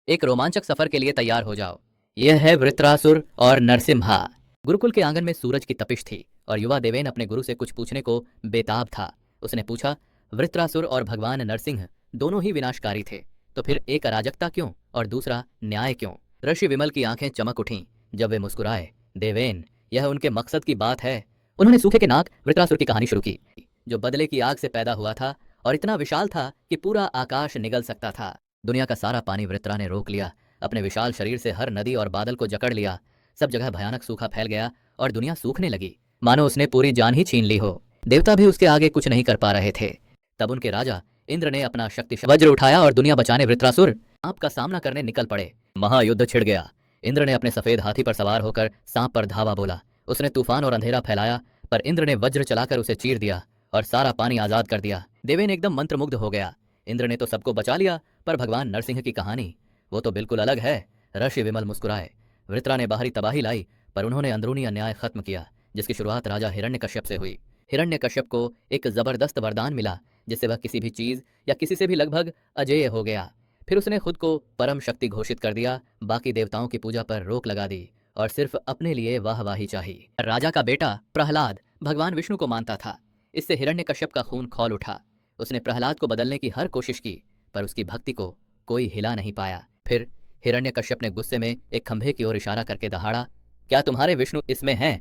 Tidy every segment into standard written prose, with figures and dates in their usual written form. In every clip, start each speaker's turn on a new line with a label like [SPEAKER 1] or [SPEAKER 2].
[SPEAKER 1] एक रोमांचक सफर के लिए तैयार हो जाओ। यह है वृत्रासुर और नरसिम्हा। गुरुकुल के आंगन में सूरज की तपिश थी और युवा देवेन अपने गुरु से कुछ पूछने को बेताब था। उसने पूछा, वृत्रासुर और भगवान नरसिंह दोनों ही विनाशकारी थे, तो फिर एक अराजकता क्यों और दूसरा न्याय क्यों? ऋषि विमल की आंखें चमक उठीं जब वे मुस्कुराए। देवेन, यह उनके मकसद की बात है। उन्होंने सूखे के नाक वृत्रासुर की कहानी शुरू की, जो बदले की आग से पैदा हुआ था और इतना विशाल था कि पूरा आकाश निगल सकता था। दुनिया का सारा पानी वृत्रा ने रोक लिया, अपने विशाल शरीर से हर नदी और बादल को जकड़ लिया। सब जगह भयानक सूखा फैल गया और दुनिया सूखने लगी, मानो उसने पूरी जान ही छीन ली हो। देवता भी उसके आगे कुछ नहीं कर पा रहे थे। तब उनके राजा इंद्र ने अपना शक्ति वज्र उठाया और दुनिया बचाने वृत्रासुर सांप का सामना करने निकल पड़े। महायुद्ध छिड़ गया। इंद्र ने अपने सफेद हाथी पर सवार होकर सांप पर धावा बोला। उसने तूफान और अंधेरा फैलाया, पर इंद्र ने वज्र चलाकर उसे चीर दिया और सारा पानी आजाद कर दिया। देवेन एकदम मंत्रमुग्ध हो गया। इंद्र ने तो सबको बचा लिया, पर भगवान नरसिंह की कहानी, वो तो बिल्कुल अलग है। ऋषि विमल मुस्कुराए। वृत्रा ने बाहरी तबाही लाई, पर उन्होंने अंदरूनी अन्याय खत्म किया, जिसकी शुरुआत राजा हिरण्यकश्यप से हुई। हिरण्यकश्यप को एक जबरदस्त वरदान मिला, जिससे वह किसी भी चीज या किसी से भी लगभग अजेय हो गया। फिर उसने खुद को परम शक्ति घोषित कर दिया, बाकी देवताओं की पूजा पर रोक लगा दी और सिर्फ अपने लिए वाहवाही चाहिए। राजा का बेटा प्रहलाद भगवान विष्णु को मानता था। इससे हिरण्यकश्यप का खून खौल उठा। उसने प्रहलाद को बदलने की हर कोशिश की, पर उसकी भक्ति को कोई हिला नहीं पाया। फिर हिरण्यकश्यप ने गुस्से में एक खंभे की ओर इशारा करके दहाड़ा, क्या तुम्हारे विष्णु इसमें हैं?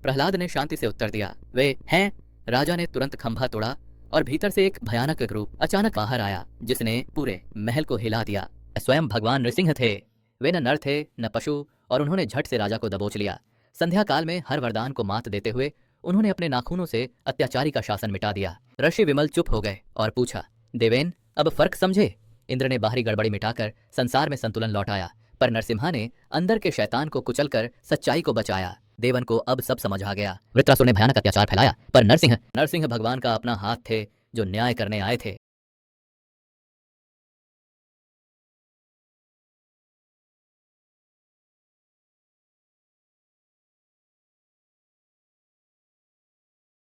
[SPEAKER 1] प्रहलाद ने शांति से उत्तर दिया, वे हैं। राजा ने तुरंत खंभा तोड़ा और भीतर से एक भयानक रूप अचानक बाहर आया, जिसने पूरे महल को हिला दिया। स्वयं भगवान नृसिंह थे। वे न नर थे न पशु, और उन्होंने झट से राजा को दबोच लिया। संध्या काल में हर वरदान को मात देते हुए उन्होंने अपने नाखूनों से अत्याचारी का शासन मिटा दिया। ऋषि विमल चुप हो गए और पूछा, देवेन, अब फर्क समझे? इंद्र ने बाहरी गड़बड़ी मिटाकर संसार में संतुलन लौटाया, पर नरसिम्हा ने अंदर के शैतान को कुचलकर सच्चाई को बचाया। देवन को अब सब समझ आ गया। वृत्रासुर ने भयानक अत्याचार फैलाया, पर नरसिंह नरसिंह भगवान का अपना हाथ थे, जो न्याय करने आए थे।